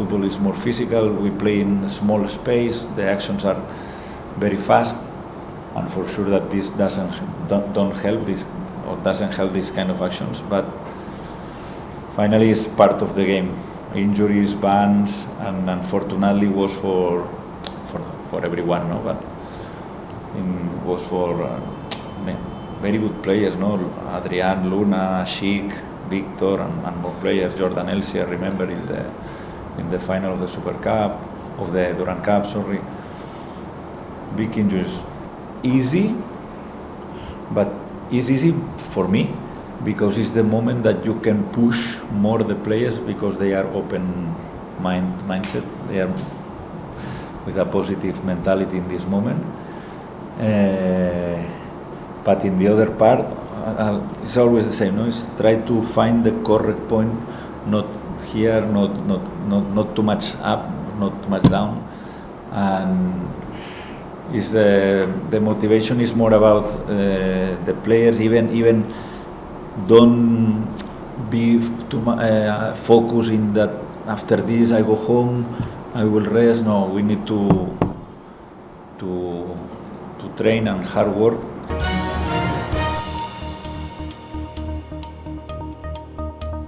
football is more physical. We play in a small space. The actions are very fast, and for sure that this don't help this, or doesn't help these kind of actions. But finally, it's part of the game. Injuries, bans, and unfortunately was for everyone, no? But it was for very good players, no? Adrian, Luna, Sheik, Victor, and more players. Jordan Elsie, I remember in the final of the Super Cup, of the Durand Cup, sorry. Big injuries. Easy, but it's easy for me because it's the moment that you can push more the players because they are open mindset. They are with a positive mentality in this moment. But in the other part, it's always the same. No, it's try to find the correct point, not here, not too much up, not too much down, and is the motivation is more about the players. Even don't be too focused in that. After this, I go home, I will rest. No, we need to train and hard work